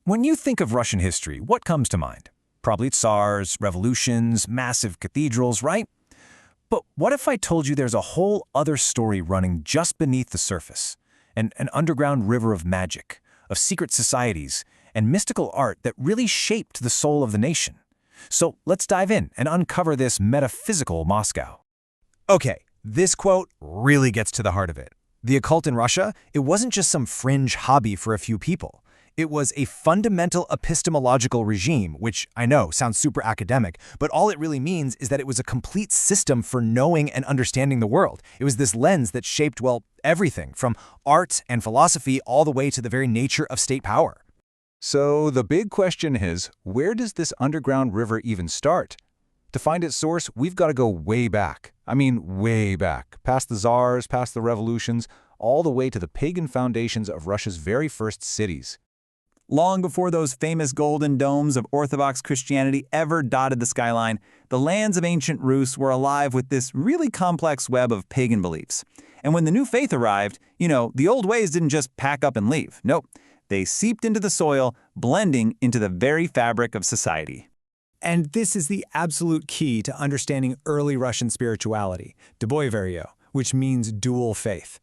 When you think of Russian history, what comes to mind? Probably tsars, revolutions, massive cathedrals, right? But what if I told you there's a whole other story running just beneath the surface? An underground river of magic, of secret societies, and mystical art that really shaped the soul of the nation. So let's dive in and uncover this metaphysical Moscow. Okay, this quote really gets to the heart of it. The occult in Russia, it wasn't just some fringe hobby for a few people. It was a fundamental epistemological regime, which I know sounds super academic, but all it really means is that it was a complete system for knowing and understanding the world. It was this lens that shaped, well, everything, from art and philosophy all the way to the very nature of state power. So the big question is, where does this underground river even start? To find its source, we've got to go way back. I mean, way back, past the czars, past the revolutions, all the way to the pagan foundations of Russia's very first cities. Long before those famous golden domes of Orthodox Christianity ever dotted the skyline, the lands of ancient Rus were alive with this really complex web of pagan beliefs. And when the new faith arrived, the old ways didn't just pack up and leave. Nope, they seeped into the soil, blending into the very fabric of society. And this is the absolute key to understanding early Russian spirituality, «doboyeveryo», which means dual faith.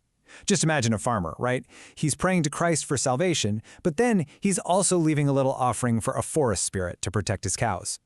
Just imagine a farmer, right? He's praying to Christ for salvation, but then he's also leaving a little offering for a forest spirit to protect his cows.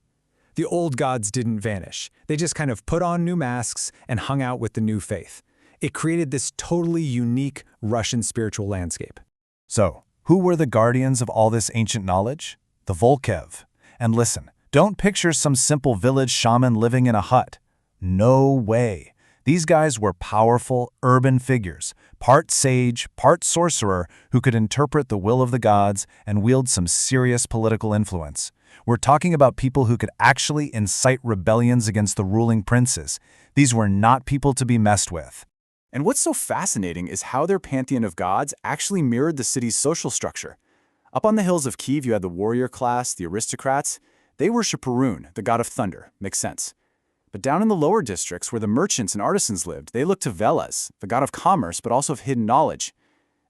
The old gods didn't vanish. They just kind of put on new masks and hung out with the new faith. It created this totally unique Russian spiritual landscape. So, who were the guardians of all this ancient knowledge? The Volkhev. And listen, don't picture some simple village shaman living in a hut. No way. These guys were powerful, urban figures, part sage, part sorcerer, who could interpret the will of the gods and wield some serious political influence. We're talking about people who could actually incite rebellions against the ruling princes. These were not people to be messed with. And what's so fascinating is how their pantheon of gods actually mirrored the city's social structure. Up on the hills of Kyiv, you had the warrior class, the aristocrats. They worship Perun, the god of thunder. Makes sense. But down in the lower districts, where the merchants and artisans lived, they looked to Veles, the god of commerce, but also of hidden knowledge.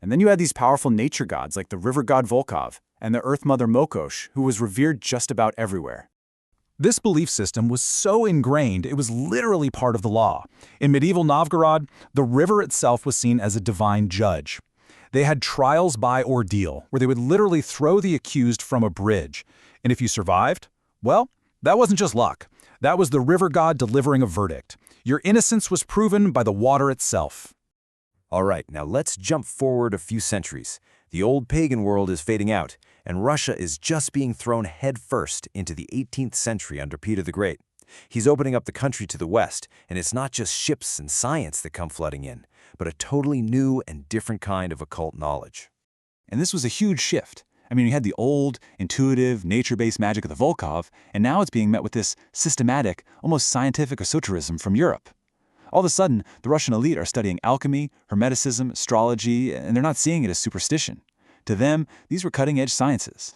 And then you had these powerful nature gods like the river god Volkov and the earth mother Mokosh, who was revered just about everywhere. This belief system was so ingrained, it was literally part of the law. In medieval Novgorod, the river itself was seen as a divine judge. They had trials by ordeal, where they would literally throw the accused from a bridge. And if you survived, well, that wasn't just luck. That was the river god delivering a verdict. Your innocence was proven by the water itself. All right, now let's jump forward a few centuries. The old pagan world is fading out, and Russia is just being thrown headfirst into the 18th century under Peter the Great. He's opening up the country to the west, and it's not just ships and science that come flooding in, but a totally new and different kind of occult knowledge. And this was a huge shift. I mean, you had the old, intuitive, nature-based magic of the Volkov, and now it's being met with this systematic, almost scientific esotericism from Europe. All of a sudden, the Russian elite are studying alchemy, hermeticism, astrology, and they're not seeing it as superstition. To them, these were cutting-edge sciences.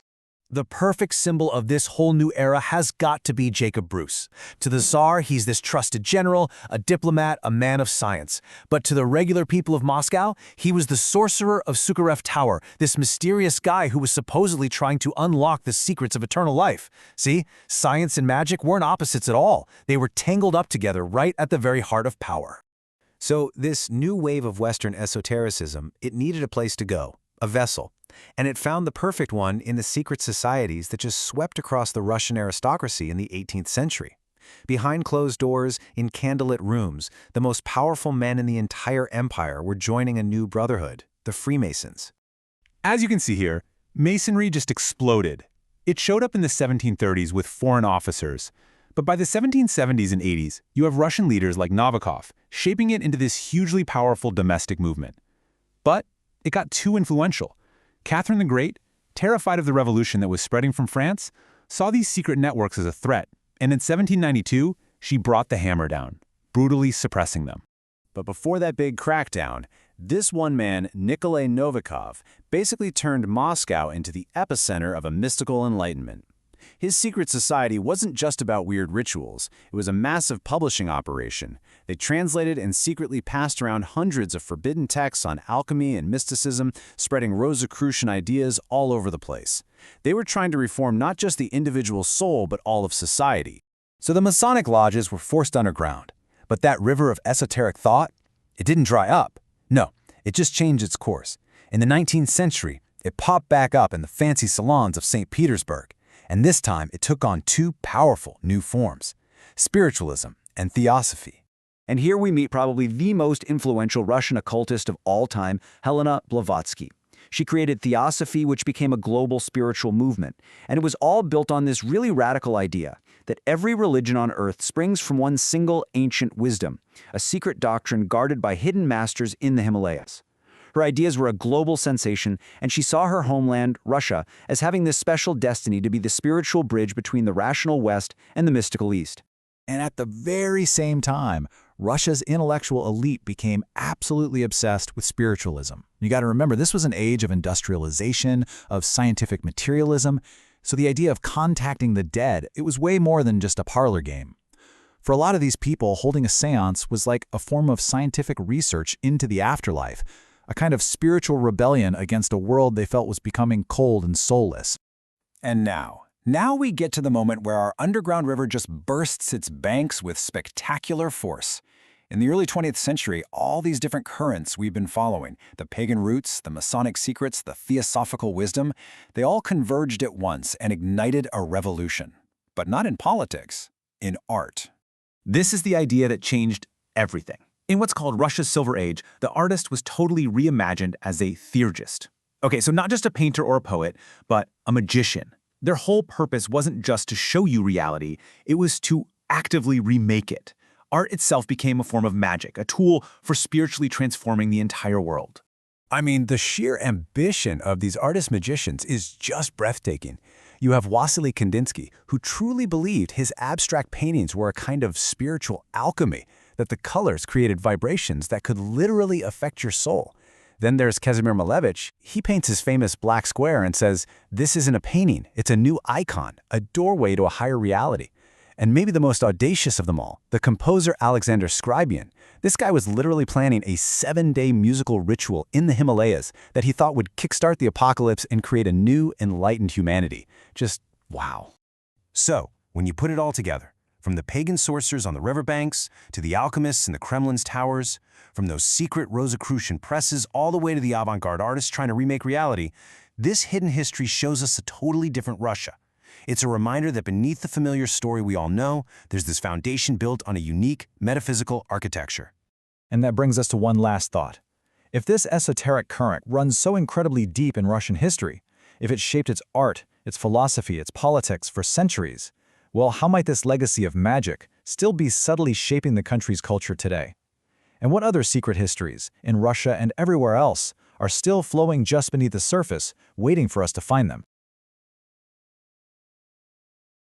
The perfect symbol of this whole new era has got to be Jacob Bruce. To the Tsar, he's this trusted general, a diplomat, a man of science. But to the regular people of Moscow, he was the sorcerer of Sukharev Tower, this mysterious guy who was supposedly trying to unlock the secrets of eternal life. See, science and magic weren't opposites at all. They were tangled up together right at the very heart of power. So this new wave of Western esotericism, it needed a place to go, a vessel. And it found the perfect one in the secret societies that just swept across the Russian aristocracy in the 18th century. Behind closed doors, in candlelit rooms, the most powerful men in the entire empire were joining a new brotherhood, the Freemasons. As you can see here, Masonry just exploded. It showed up in the 1730s with foreign officers. But by the 1770s and 80s, you have Russian leaders like Novikov shaping it into this hugely powerful domestic movement. But it got too influential. Catherine the Great, terrified of the revolution that was spreading from France, saw these secret networks as a threat, and in 1792, she brought the hammer down, brutally suppressing them. But before that big crackdown, this one man, Nikolai Novikov, basically turned Moscow into the epicenter of a mystical enlightenment. His secret society wasn't just about weird rituals. It was a massive publishing operation. They translated and secretly passed around hundreds of forbidden texts on alchemy and mysticism, spreading Rosicrucian ideas all over the place. They were trying to reform not just the individual soul, but all of society. So the Masonic lodges were forced underground. But that river of esoteric thought, it didn't dry up. No, it just changed its course. In the 19th century, it popped back up in the fancy salons of St. Petersburg. And this time, it took on two powerful new forms, spiritualism and Theosophy. And here we meet probably the most influential Russian occultist of all time, Helena Blavatsky. She created Theosophy, which became a global spiritual movement. And it was all built on this really radical idea that every religion on earth springs from one single ancient wisdom, a secret doctrine guarded by hidden masters in the Himalayas. Her ideas were a global sensation, and she saw her homeland, Russia, as having this special destiny to be the spiritual bridge between the rational West and the mystical East. And at the very same time, Russia's intellectual elite became absolutely obsessed with spiritualism. You got to remember, this was an age of industrialization, of scientific materialism, so the idea of contacting the dead, it was way more than just a parlor game. For a lot of these people, holding a seance was like a form of scientific research into the afterlife, a kind of spiritual rebellion against a world they felt was becoming cold and soulless. And now we get to the moment where our underground river just bursts its banks with spectacular force. In the early 20th century, all these different currents we've been following, the pagan roots, the Masonic secrets, the theosophical wisdom, they all converged at once and ignited a revolution. But not in politics, in art. This is the idea that changed everything. In what's called Russia's Silver Age, the artist was totally reimagined as a theurgist. Okay, so not just a painter or a poet, but a magician. Their whole purpose wasn't just to show you reality, it was to actively remake it. Art itself became a form of magic, a tool for spiritually transforming the entire world. I mean, the sheer ambition of these artist-magicians is just breathtaking. You have Wassily Kandinsky, who truly believed his abstract paintings were a kind of spiritual alchemy, that the colors created vibrations that could literally affect your soul. Then there's Kazimir Malevich. He paints his famous black square and says, "This isn't a painting, it's a new icon, a doorway to a higher reality." And maybe the most audacious of them all, the composer Alexander Scriabin. This guy was literally planning a 7-day musical ritual in the Himalayas that he thought would kickstart the apocalypse and create a new, enlightened humanity. Just wow. So, when you put it all together, from the pagan sorcerers on the riverbanks, to the alchemists in the Kremlin's towers, from those secret Rosicrucian presses all the way to the avant-garde artists trying to remake reality, this hidden history shows us a totally different Russia. It's a reminder that beneath the familiar story we all know, there's this foundation built on a unique, metaphysical architecture. And that brings us to one last thought. If this esoteric current runs so incredibly deep in Russian history, if it shaped its art, its philosophy, its politics for centuries, well, how might this legacy of magic still be subtly shaping the country's culture today? And what other secret histories, in Russia and everywhere else, are still flowing just beneath the surface, waiting for us to find them?